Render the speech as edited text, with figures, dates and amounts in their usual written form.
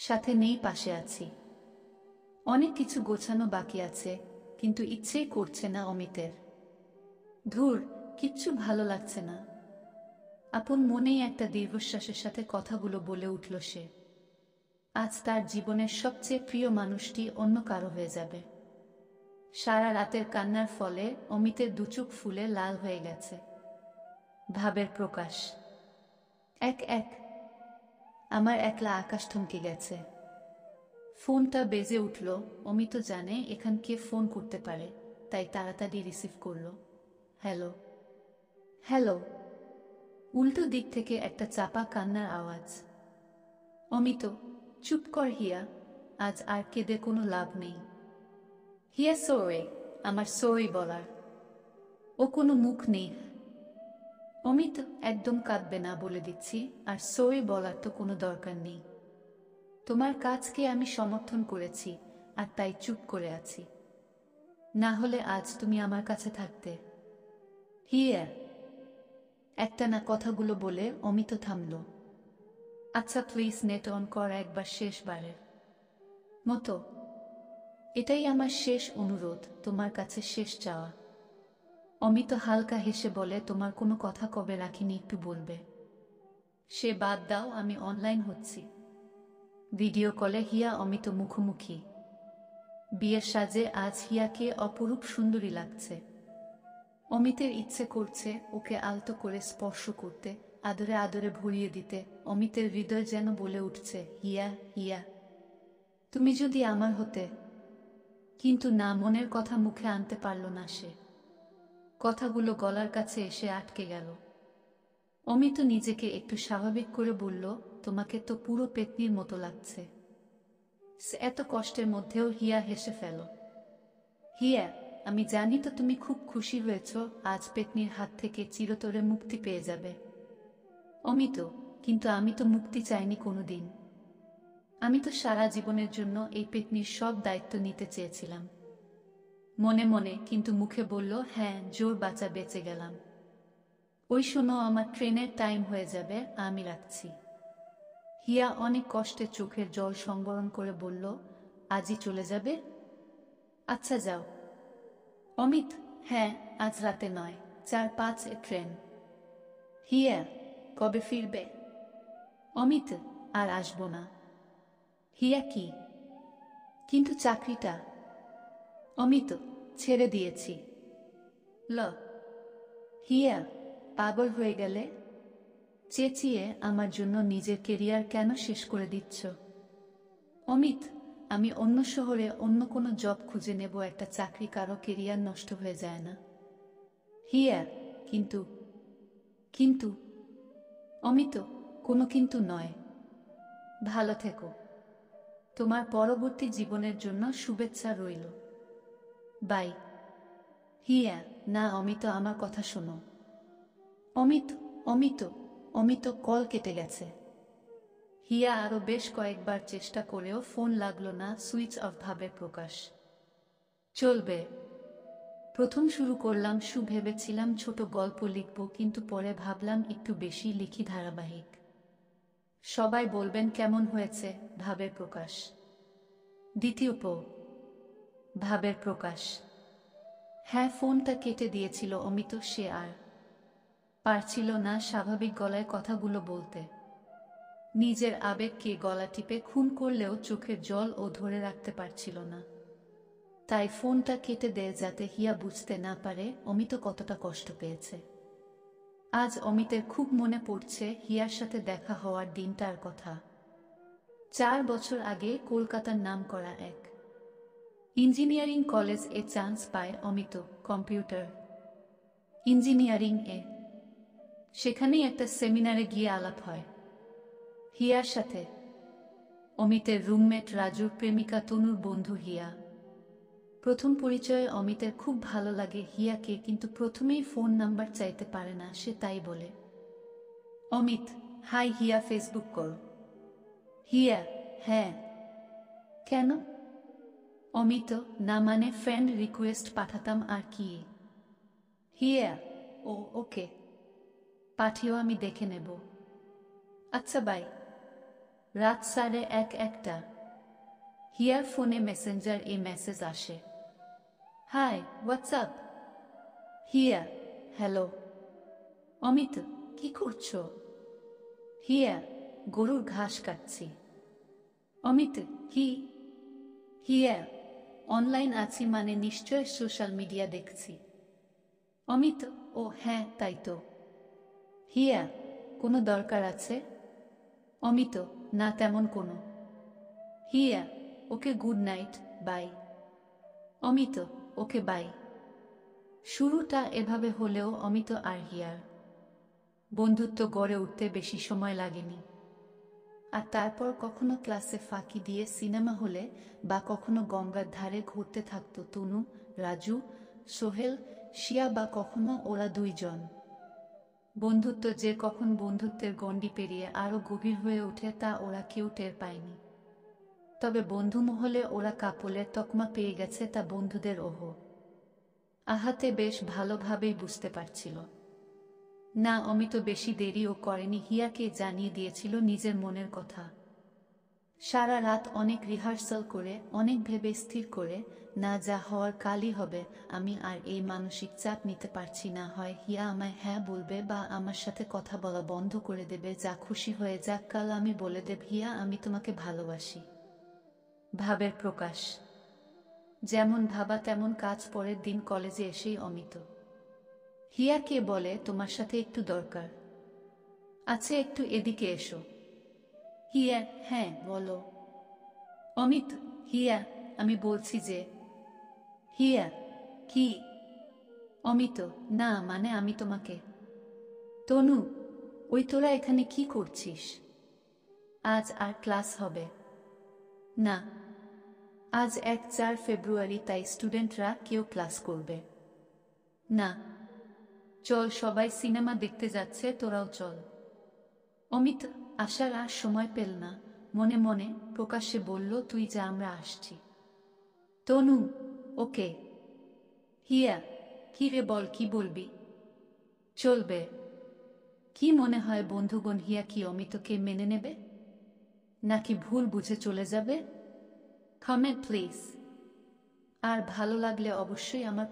সাথে নেই, পাশে আছি। অনেক কিছু গোছানো বাকি আছে, কিন্তু ইচ্ছেই করছে না অমিতের। ধুর, কিচ্ছু ভালো লাগছে না। আপন মনেই একটা দীর্ঘশ্বাসের সাথে কথাগুলো বলে উঠল সে। আজ তার জীবনের সবচেয়ে প্রিয় মানুষটি অন্য কারো হয়ে যাবে। সারা রাতের কান্নার ফলে অমিতের দুচোখ ফুলে লাল হয়ে গেছে। ভাবের প্রকাশ। এক এক আমার একলা আকাশ থমকে গেছে। ফোনটা বেজে উঠল। অমিত জানে এখান কে ফোন করতে পারে, তাই তাড়াতাড়ি রিসিভ করল। হ্যালো। হ্যালো। উল্টো দিক থেকে একটা চাপা কান্নার আওয়াজ। অমিত, চুপ কর হিয়া, আজ আর কেঁদে কোনো লাভ নেই। হিয়া সরি, আমার সরি বলার ও কোনো মুখ নেই। অমিত, একদম কাঁদবে না বলে দিচ্ছি, আর সরি বলার তো কোনো দরকার নেই। তোমার কাজকে আমি সমর্থন করেছি, আর তাই চুপ করে আছি। না হলে আজ তুমি আমার কাছে থাকতে। হিয়া। একটানা কথাগুলো বলে অমিত থামল। আচ্ছা প্লিজ নেট অন কর একবার, শেষবারের মতো। এটাই আমার শেষ অনুরোধ, তোমার কাছে শেষ চাওয়া। অমিত হালকা হেসে বলে, তোমার কোনো কথা কবে রাখিনি একটু বলবে? সে বাদ দাও, আমি অনলাইন হচ্ছি। ভিডিও কলে হিয়া অমিত মুখোমুখি। বিয়ের সাজে আজ হিয়াকে অপরূপ সুন্দরী লাগছে। অমিতের ইচ্ছে করছে ওকে আলতো করে স্পর্শ করতে, আদরে আদরে ভরিয়ে দিতে। অমিতের হৃদয় যেন বলে উঠছে, হিয়া হিয়া, তুমি যদি আমার হতে। কিন্তু না, মনের কথা মুখে আনতে পারল না সে। কথাগুলো গলার কাছে এসে আটকে গেল। অমিত নিজেকে একটু স্বাভাবিক করে বলল, তোমাকে তো পুরো পেতনির মতো লাগছে। এত কষ্টের মধ্যেও হিয়া হেসে ফেল। হিয়া, আমি জানি তো তুমি খুব খুশি হয়েছ, আজ পেতনির হাত থেকে চিরতরে মুক্তি পেয়ে যাবে। অমিত, কিন্তু আমি তো মুক্তি চাইনি কোনোদিন। আমি তো সারা জীবনের জন্য এই পেতনির সব দায়িত্ব নিতে চেয়েছিলাম। মনে মনে, কিন্তু মুখে বলল, হ্যাঁ, জোর বাঁচা বেঁচে গেলাম। ওই শোনো, আমার ট্রেনের টাইম হয়ে যাবে, আমি রাখছি। হিয়া অনেক কষ্টে চোখের জল সংবরণ করে বলল, আজই চলে যাবে? আচ্ছা যাও। অমিত, হ্যাঁ, আজ রাতে নয়, 4-5 ট্রেন। হিয়া, কবে ফিরবে? অমিত, আর আসবো না। হিয়া, কি? কিন্তু চাকরিটা? অমিত, ছেড়ে দিয়েছি। ল। হিয়া, পাগল হয়ে গেলে? চেঁচিয়ে আমার জন্য নিজের কেরিয়ার কেন শেষ করে দিচ্ছ? অমিত, আমি অন্য শহরে অন্য কোনো জব খুঁজে নেব, একটা চাকরি কারো কেরিয়ার নষ্ট হয়ে যায় না। হিয়া, কিন্তু। কিন্তু? অমিত, কোনো কিন্তু নয়। ভালো থেকো। তোমার পরবর্তী জীবনের জন্য শুভেচ্ছা রইল। বাই। হিয়া, না অমিত, আমার কথা শোনো। অমিত, অমিত, অমিত, কল কেটে গেছে। হিয়া আরো বেশ কয়েকবার চেষ্টা করেও ফোন লাগলো না, সুইচ অফ ভাবে প্রকাশ। চলবে। প্রথম শুরু করলাম ভেবেছিলাম ছোট গল্প লিখব, কিন্তু পরে ভাবলাম একটু বেশি লিখি, ধারাবাহিক। সবাই বলবেন কেমন হয়েছে, ভাবের প্রকাশ। দ্বিতীয় ভাবের প্রকাশ। হ্যাঁ, ফোনটা কেটে দিয়েছিল অমিত। সে আর পারছিল না স্বাভাবিক গলায় কথাগুলো বলতে। নিজের আবেগকে গলা টিপে খুন করলেও চোখের জল ও ধরে রাখতে পারছিল না। তাই ফোনটা কেটে দেয়, যাতে হিয়া বুঝতে না পারে অমিত কতটা কষ্ট পেয়েছে। আজ অমিতের খুব মনে পড়ছে হিয়ার সাথে দেখা হওয়ার দিনটার কথা। 4 বছর আগে কলকাতার নামকরা এক ইঞ্জিনিয়ারিং কলেজ এ চান্স পায় অমিত, কম্পিউটার ইঞ্জিনিয়ারিং এ। সেখানেই একটা সেমিনারে গিয়ে আলাপ হয় হিয়ার সাথে। অমিতের রুমমেট রাজুর প্রেমিকা তনুর বন্ধু হিয়া। প্রথম পরিচয়ে অমিতের খুব ভালো লাগে হিয়াকে, কিন্তু প্রথমেই ফোন নাম্বার চাইতে পারে না সে, তাই বলে, অমিত, হাই হিয়া, ফেসবুক করো। হিয়া, হ্যাঁ। কেন? অমিত, না মানে ফ্রেন্ড রিকোয়েস্ট পাঠাতাম আর কি। হিয়া, ও ওকে, পাঠিও, আমি দেখে নেব। আচ্ছা বাই। রাত 1:30 হিয়ার ফোনে মেসেঞ্জার মেসেজ আসে। Hi, WhatsApp. Hiya, hello. Amit, কি করছো? হিয়া, গরুর ঘাস কাটছি। অমিত, কি? হিয়া, অনলাইন আছি মানে নিশ্চয় সোশ্যাল মিডিয়া দেখছি। অমিত, ও হ্যাঁ, তাই তো। হিয়া, কোনো দরকার আছে? অমিত, না তেমন কোনো। Hiya, okay good night, bye. Amit, okay bye. শুরুটা এভাবে হলেও অমিত আর হিয়ার বন্ধুত্ব গড়ে উঠতে বেশি সময় লাগেনি। আর তারপর কখনো ক্লাসে ফাঁকি দিয়ে সিনেমা হলে বা কখনো গঙ্গার ধারে ঘুরতে থাকতো তনু, রাজু, সোহেল, শিয়া বা কখনো ওরা দুইজন। বন্ধুত্ব যে কখন বন্ধুত্বের গণ্ডি পেরিয়ে আরো গভীর হয়ে ওঠে তা ওরা কেউ টের পায়নি। তবে বন্ধু মহলে ওরা কাপলের তকমা পেয়ে গেছে তা বন্ধুদের আহাতে বেশ ভালোভাবেই বুঝতে পারছিল। না, অমিত বেশি দেরিও করেনি, হিয়াকে জানিয়ে দিয়েছিল নিজের মনের কথা। সারা রাত অনেক রিহার্সাল করে, অনেক ভেবে স্থির করে, না যা হওয়ার কালই হবে, আমি আর এই মানসিক চাপ নিতে পারছি না। হয় হিয়া আমায় হ্যাঁ বলবে বা আমার সাথে কথা বলা বন্ধ করে দেবে, যা খুশি হয়ে যাক, কাল আমি বলে দেব হিয়া আমি তোমাকে ভালোবাসি। ভাবের প্রকাশ। যেমন ভাবা তেমন কাজ। পরের দিন কলেজে এসেই অমিত হিয়াকে বলে, তোমার সাথে একটু দরকার আছে, একটু এদিকে এসো। হিয়া, হ্যাঁ বলো। অমিত, হিয়া, আমি বলছি যে। হিয়া, কি? অমিত, না মানে আমি তোমাকে। তনু, ওই তোরা এখানে কি করছিস? আজ আর ক্লাস হবে না। আজ 4 ফেব্রুয়ারি, তাই স্টুডেন্টরা কেউ ক্লাস করবে না। চল, সবাই সিনেমা দেখতে যাচ্ছে, তোরাও চল। অমিত আসার আর সময় পেল না, মনে মনে প্রকাশ্যে বলল, তুই যা, আমরা আসছি। তনু, ওকে। হিয়া, কি রে, বল, কি বলবি? চলবে। কি মনে হয় বন্ধুগণ, হিয়া কি অমিতকে মেনে নেবে, নাকি ভুল বুঝে চলে যাবে? Comment please. আর ভালো লাগলে অবশ্যই আমার